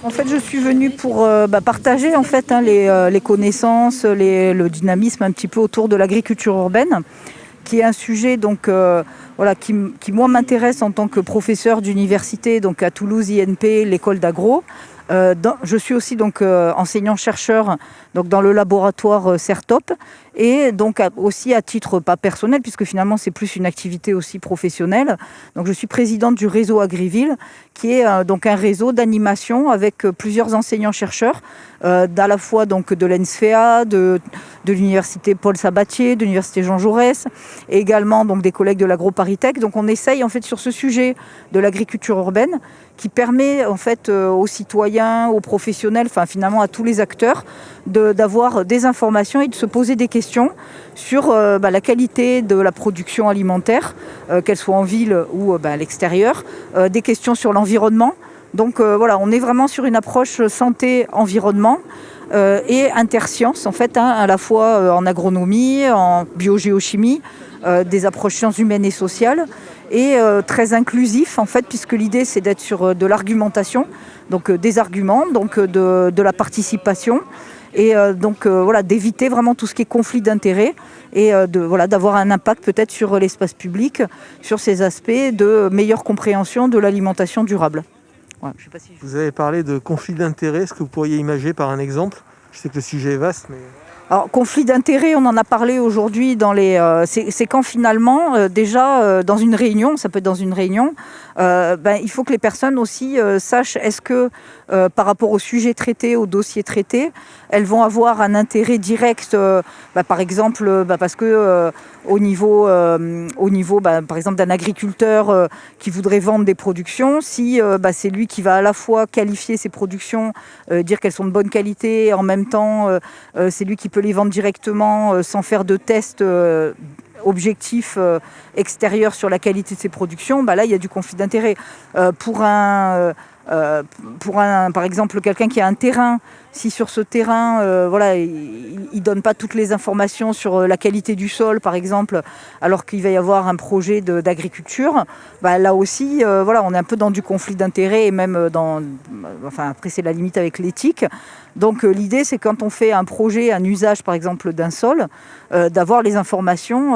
En fait, je suis venue pour partager en fait les connaissances, le dynamisme un petit peu autour de l'agriculture urbaine, qui est un sujet qui moi m'intéresse en tant que professeur d'université donc à Toulouse INP, l'école d'agro. Je suis aussi enseignant-chercheur donc dans le laboratoire CERTOP et donc aussi à titre pas personnel puisque finalement c'est plus une activité aussi professionnelle. Donc je suis présidente du réseau Agriville qui est donc un réseau d'animation avec plusieurs enseignants-chercheurs à la fois donc de l'ENSFEA, de l'université Paul Sabatier, de l'université Jean Jaurès et également donc des collègues de l'AgroParisTech. Donc on essaye en fait sur ce sujet de l'agriculture urbaine qui permet en fait aux citoyens, aux professionnels, enfin finalement à tous les acteurs d'avoir des informations et de se poser des questions sur la qualité de la production alimentaire, qu'elle soit en ville ou à l'extérieur, des questions sur l'environnement. Donc on est vraiment sur une approche santé-environnement et intersciences en fait, à la fois en agronomie, en biogéochimie, des approches sciences humaines et sociales et très inclusif en fait puisque l'idée c'est d'être sur de l'argumentation, donc des arguments, donc de la participation et d'éviter vraiment tout ce qui est conflit d'intérêts et d'avoir un impact peut-être sur l'espace public, sur ces aspects de meilleure compréhension de l'alimentation durable. Ouais, Vous avez parlé de conflit d'intérêts, est-ce que vous pourriez imager par un exemple ? Je sais que le sujet est vaste, mais... Alors, conflit d'intérêts, on en a parlé aujourd'hui c'est quand finalement, dans une réunion, ça peut être dans une réunion, il faut que les personnes aussi sachent est-ce que par rapport au sujet traité, au dossier traité, elles vont avoir un intérêt direct, par exemple, parce que au niveau par exemple d'un agriculteur qui voudrait vendre des productions, si c'est lui qui va à la fois qualifier ses productions, dire qu'elles sont de bonne qualité, et en même temps c'est lui qui peut les vendre directement sans faire de tests objectifs extérieurs sur la qualité de ses productions, là il y a du conflit d'intérêt. Pour par exemple quelqu'un qui a un terrain, si sur ce terrain il donne pas toutes les informations sur la qualité du sol par exemple, alors qu'il va y avoir un projet d'agriculture, là aussi on est un peu dans du conflit d'intérêt et même après c'est la limite avec l'éthique. Donc l'idée c'est quand on fait un projet, un usage par exemple d'un sol, d'avoir les informations,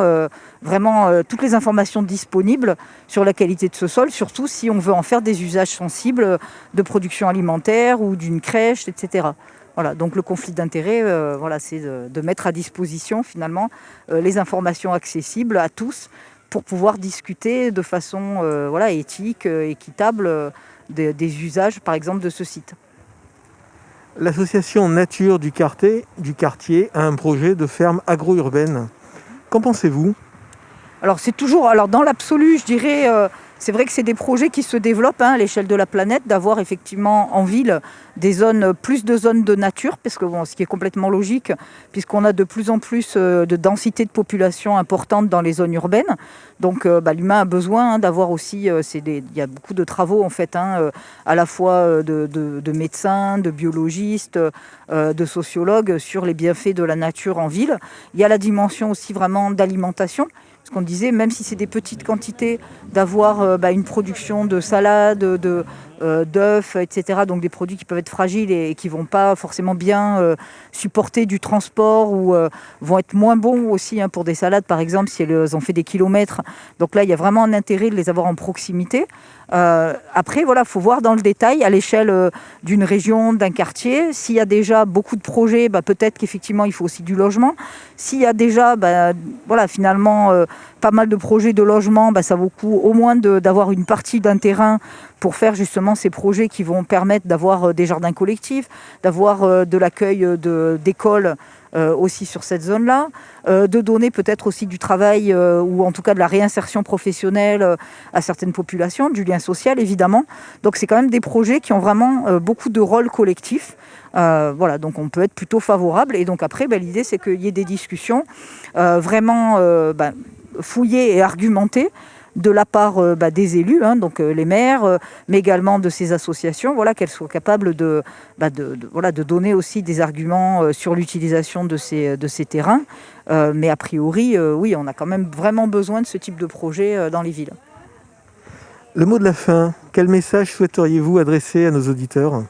toutes les informations disponibles sur la qualité de ce sol, surtout si on veut en faire des usages sensibles de production alimentaire ou d'une crèche, etc. Voilà, donc le conflit d'intérêt, c'est de mettre à disposition finalement les informations accessibles à tous pour pouvoir discuter de façon éthique, équitable des usages par exemple de ce site. L'association Nature du quartier a un projet de ferme agro-urbaine. Qu'en pensez-vous ? Alors c'est toujours, dans l'absolu, je dirais, c'est vrai que c'est des projets qui se développent à l'échelle de la planète, d'avoir effectivement en ville plus de zones de nature, parce que ce qui est complètement logique, puisqu'on a de plus en plus de densité de population importante dans les zones urbaines. Donc l'humain a besoin d'avoir aussi, il y a beaucoup de travaux en fait, à la fois de médecins, de biologistes, de sociologues sur les bienfaits de la nature en ville. Il y a la dimension aussi vraiment d'alimentation. Ce qu'on disait, même si c'est des petites quantités, d'avoir une production de salade, d'œufs, etc. Donc des produits qui peuvent être fragiles et qui ne vont pas forcément bien supporter du transport ou vont être moins bons aussi pour des salades, par exemple, si elles ont fait des kilomètres. Donc là, il y a vraiment un intérêt de les avoir en proximité. Après, faut voir dans le détail, à l'échelle d'une région, d'un quartier. S'il y a déjà beaucoup de projets, peut-être qu'effectivement, il faut aussi du logement. S'il y a déjà, finalement, pas mal de projets de logement, ça vaut le coup au moins d'avoir une partie d'un terrain pour faire justement ces projets qui vont permettre d'avoir des jardins collectifs, d'avoir de l'accueil d'écoles aussi sur cette zone-là, de donner peut-être aussi du travail ou en tout cas de la réinsertion professionnelle à certaines populations, du lien social évidemment. Donc c'est quand même des projets qui ont vraiment beaucoup de rôles collectifs. Donc on peut être plutôt favorable et donc après l'idée c'est qu'il y ait des discussions vraiment fouillées et argumentées de la part des élus, donc les maires, mais également de ces associations, qu'elles soient capables de donner aussi des arguments sur l'utilisation de ces terrains. Mais a priori, oui, on a quand même vraiment besoin de ce type de projet dans les villes. Le mot de la fin, quel message souhaiteriez-vous adresser à nos auditeurs ?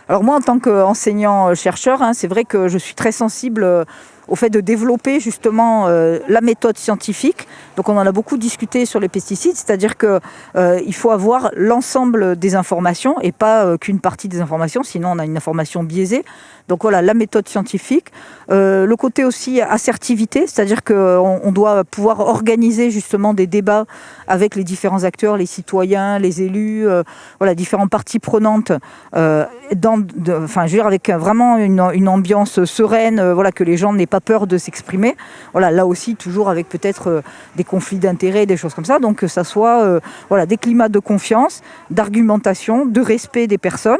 Alors moi, en tant qu'enseignant-chercheur, c'est vrai que je suis très sensible au fait de développer justement la méthode scientifique. Donc on en a beaucoup discuté sur les pesticides, c'est-à-dire qu'il faut avoir l'ensemble des informations et pas qu'une partie des informations, sinon on a une information biaisée. Donc voilà, la méthode scientifique. Le côté aussi assertivité, c'est-à-dire qu'on doit pouvoir organiser justement des débats avec les différents acteurs, les citoyens, les élus, voilà, différentes parties prenantes, avec vraiment une ambiance sereine, voilà, que les gens n'aient pas peur de s'exprimer. Voilà, là aussi, toujours avec peut-être des conflits d'intérêts, des choses comme ça. Donc que ça soit voilà, des climats de confiance, d'argumentation, de respect des personnes,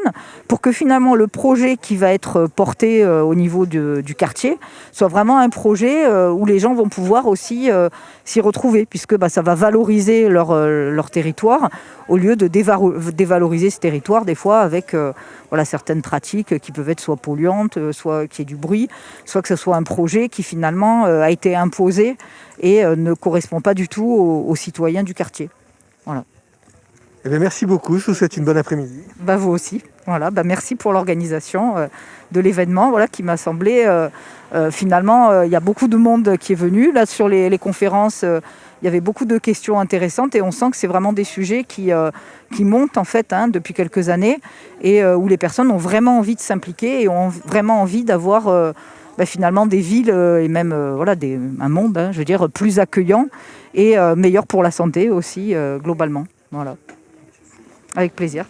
pour que finalement le projet qui va être porté au niveau du quartier soit vraiment un projet où les gens vont pouvoir aussi s'y retrouver, puisque ça va valoriser leur territoire au lieu de dévaloriser ce territoire des fois avec voilà, certaines pratiques qui peuvent être soit polluantes, soit qu'il y ait du bruit, soit que ce soit un projet qui finalement a été imposé et ne correspond pas du tout aux citoyens du quartier. Voilà. Eh bien, merci beaucoup, je vous souhaite une bonne après-midi. Vous aussi. Voilà, merci pour l'organisation de l'événement, voilà, qui m'a semblé, finalement, il y a beaucoup de monde qui est venu. Là, sur les conférences, il y avait beaucoup de questions intéressantes et on sent que c'est vraiment des sujets qui montent en fait depuis quelques années et où les personnes ont vraiment envie de s'impliquer et ont vraiment envie d'avoir finalement des villes et même voilà, un monde, je veux dire, plus accueillant et meilleur pour la santé aussi, globalement. Voilà. Avec plaisir.